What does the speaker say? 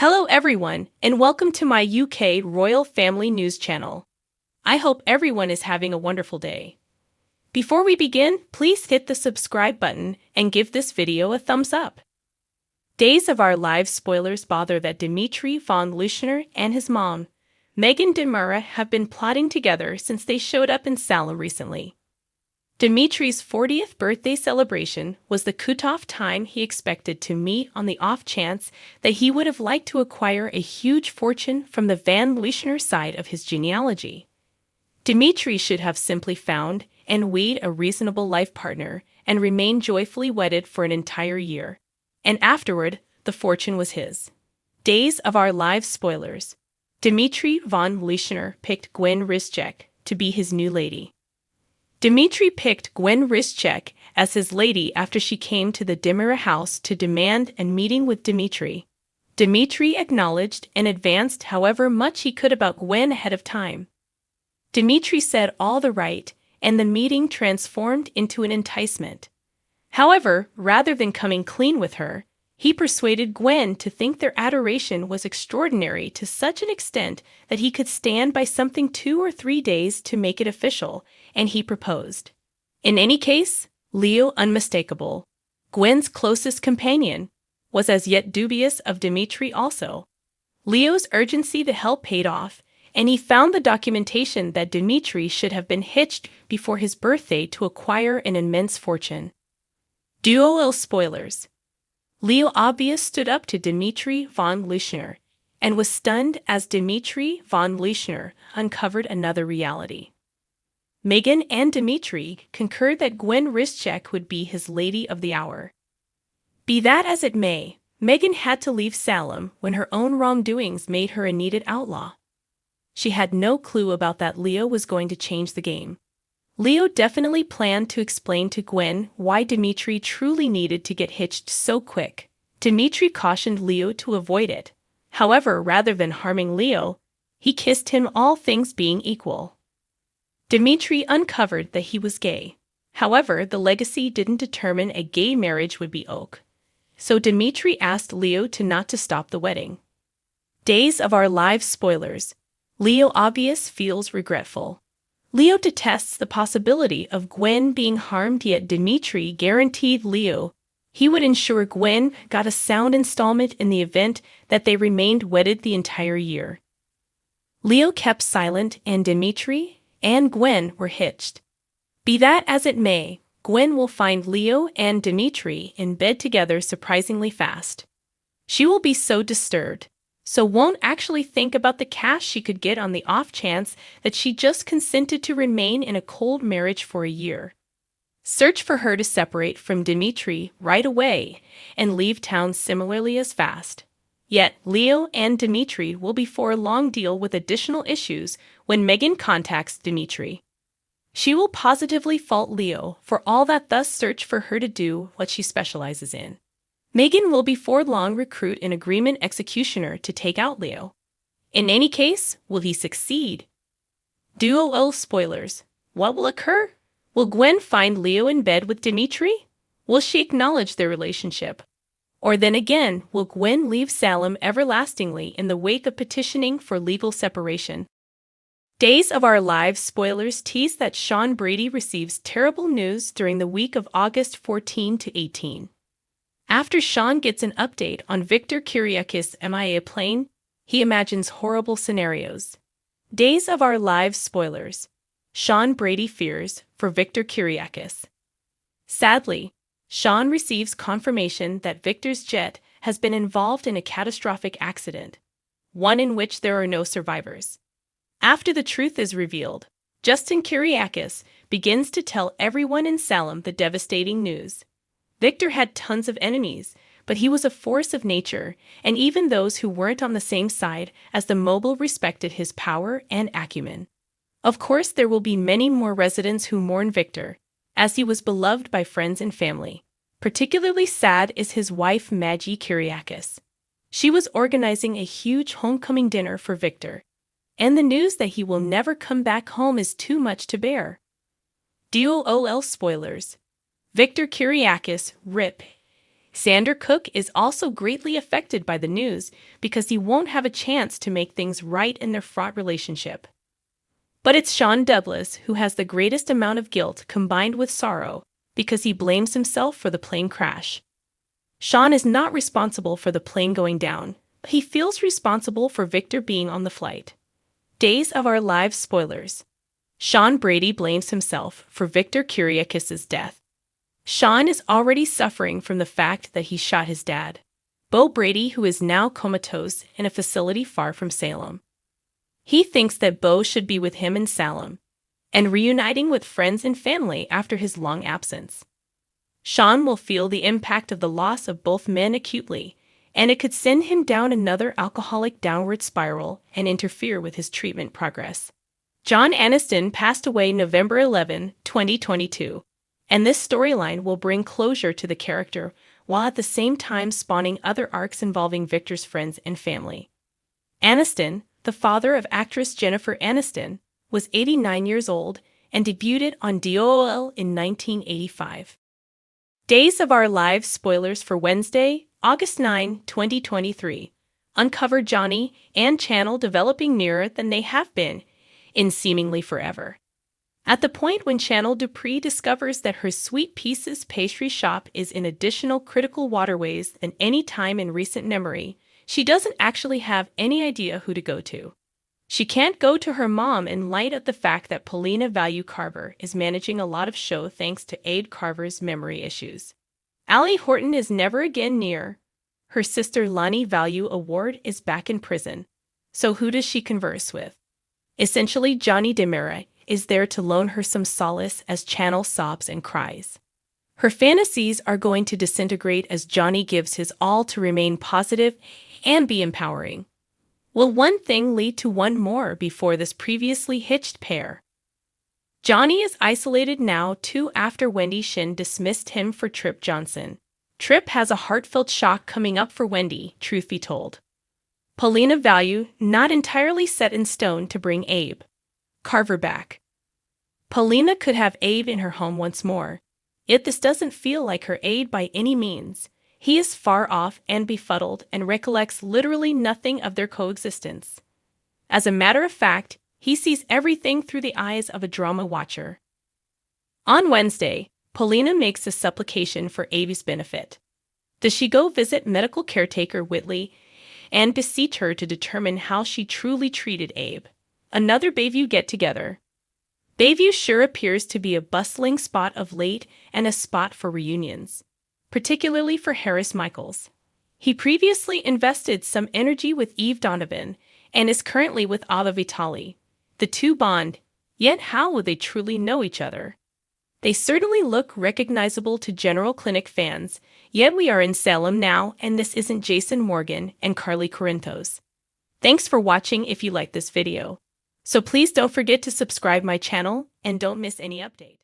Hello everyone, and welcome to my UK Royal Family News channel. I hope everyone is having a wonderful day. Before we begin, please hit the subscribe button and give this video a thumbs up. Days of Our Lives spoilers bother that Dimitri von Leuschner and his mom, Meghan de Mura, have been plotting together since they showed up in Salem recently. Dimitri's 40th birthday celebration was the cutoff time he expected to meet on the off chance that he would have liked to acquire a huge fortune from the Van Leuschner side of his genealogy. Dimitri should have simply found and wooed a reasonable life partner and remained joyfully wedded for an entire year. And afterward, the fortune was his. Days of Our Lives spoilers. Dimitri von Leuschner picked Gwen Rizchek to be his new lady. Dimitri picked Gwen Rizchek as his lady after she came to the de Mura house to demand a meeting with Dimitri. Dimitri acknowledged and advanced however much he could about Gwen ahead of time. Dimitri said all the right, and the meeting transformed into an enticement. However, rather than coming clean with her, he persuaded Gwen to think their adoration was extraordinary to such an extent that he could stand by something 2 or 3 days to make it official, and he proposed. In any case, Leo, unmistakable, Gwen's closest companion, was as yet dubious of Dimitri also. Leo's urgency to help paid off, and he found the documentation that Dimitri should have been hitched before his birthday to acquire an immense fortune. Duo spoilers. Leo obvious stood up to Dimitri von Leuschner and was stunned as Dimitri von Leuschner uncovered another reality. Meghan and Dimitri concurred that Gwen Rizchek would be his lady of the hour. Be that as it may, Meghan had to leave Salem when her own wrongdoings made her a needed outlaw. She had no clue about that Leo was going to change the game. Leo definitely planned to explain to Gwen why Dimitri truly needed to get hitched so quick. Dimitri cautioned Leo to avoid it. However, rather than harming Leo, he kissed him, all things being equal. Dimitri uncovered that he was gay. However, the legacy didn't determine a gay marriage would be oak. So Dimitri asked Leo not to stop the wedding. Days of Our Lives spoilers. Leo obvious feels regretful. Leo detests the possibility of Gwen being harmed, yet Dimitri guaranteed Leo he would ensure Gwen got a sound installment in the event that they remained wedded the entire year. Leo kept silent and Dimitri and Gwen were hitched. Be that as it may, Gwen will find Leo and Dimitri in bed together surprisingly fast. She will be so disturbed, so won't actually think about the cash she could get on the off chance that she just consented to remain in a cold marriage for a year. Search for her to separate from Dimitri right away and leave town similarly as fast. Yet Leo and Dimitri will before long deal with additional issues when Meghan contacts Dimitri. She will positively fault Leo for all that, thus search for her to do what she specializes in. Meghan will before long recruit an agreement executioner to take out Leo. In any case, will he succeed? Duo spoilers. What will occur? Will Gwen find Leo in bed with Dimitri? Will she acknowledge their relationship? Or then again, will Gwen leave Salem everlastingly in the wake of petitioning for legal separation? Days of Our Lives spoilers tease that Sean Brady receives terrible news during the week of August 14 to 18. After Sean gets an update on Victor Kiriakis' MIA plane, he imagines horrible scenarios. Days of Our Lives spoilers. Sean Brady fears for Victor Kiriakis. Sadly, Sean receives confirmation that Victor's jet has been involved in a catastrophic accident, one in which there are no survivors. After the truth is revealed, Justin Kiriakis begins to tell everyone in Salem the devastating news. Victor had tons of enemies, but he was a force of nature, and even those who weren't on the same side as the Mobil respected his power and acumen. Of course, there will be many more residents who mourn Victor, as he was beloved by friends and family. Particularly sad is his wife Maggie Kiriakis. She was organizing a huge homecoming dinner for Victor, and the news that he will never come back home is too much to bear. DOOL spoilers. Victor Kiriakis, RIP. Xander Cook is also greatly affected by the news because he won't have a chance to make things right in their fraught relationship. But it's Sean Douglas who has the greatest amount of guilt combined with sorrow because he blames himself for the plane crash. Sean is not responsible for the plane going down, but he feels responsible for Victor being on the flight. Days of Our Lives spoilers. Sean Brady blames himself for Victor Kiriakis' death. Sean is already suffering from the fact that he shot his dad, Beau Brady, who is now comatose in a facility far from Salem. He thinks that Beau should be with him in Salem and reuniting with friends and family after his long absence. Sean will feel the impact of the loss of both men acutely, and it could send him down another alcoholic downward spiral and interfere with his treatment progress. John Aniston passed away November 11, 2022. And this storyline will bring closure to the character while at the same time spawning other arcs involving Victor's friends and family. Aniston, the father of actress Jennifer Aniston, was 89 years old and debuted on DOL in 1985. Days of Our Lives spoilers for Wednesday, August 9, 2023. Uncover Johnny and Chanel developing nearer than they have been in seemingly forever. At the point when Chanel Dupree discovers that her Sweet Pieces pastry shop is in additional critical waterways than any time in recent memory, she doesn't actually have any idea who to go to. She can't go to her mom in light of the fact that Paulina Value Carver is managing a lot of show thanks to Abe Carver's memory issues. Allie Horton is never again near. Her sister Lonnie Value Award is back in prison. So who does she converse with? Essentially, Johnny DeMera is there to loan her some solace as Chanel sobs and cries. Her fantasies are going to disintegrate as Johnny gives his all to remain positive and be empowering. Will one thing lead to one more before this previously hitched pair? Johnny is isolated now too after Wendy Shin dismissed him for Trip Johnson. Trip has a heartfelt shock coming up for Wendy, truth be told. Paulina Value not entirely set in stone to bring Abe Carver back. Paulina could have Abe in her home once more, yet this doesn't feel like her Abe by any means. He is far off and befuddled and recollects literally nothing of their coexistence. As a matter of fact, he sees everything through the eyes of a drama watcher. On Wednesday, Paulina makes a supplication for Abe's benefit. Does she go visit medical caretaker Whitley and beseech her to determine how she truly treated Abe? Another Bayview get-together. Bayview sure appears to be a bustling spot of late and a spot for reunions, particularly for Harris Michaels. He previously invested some energy with Eve Donovan and is currently with Ava Vitali. The two bond, yet how would they truly know each other? They certainly look recognizable to General Clinic fans, yet we are in Salem now and this isn't Jason Morgan and Carly Corinthos. Thanks for watching if you like this video. So please don't forget to subscribe my channel and don't miss any update.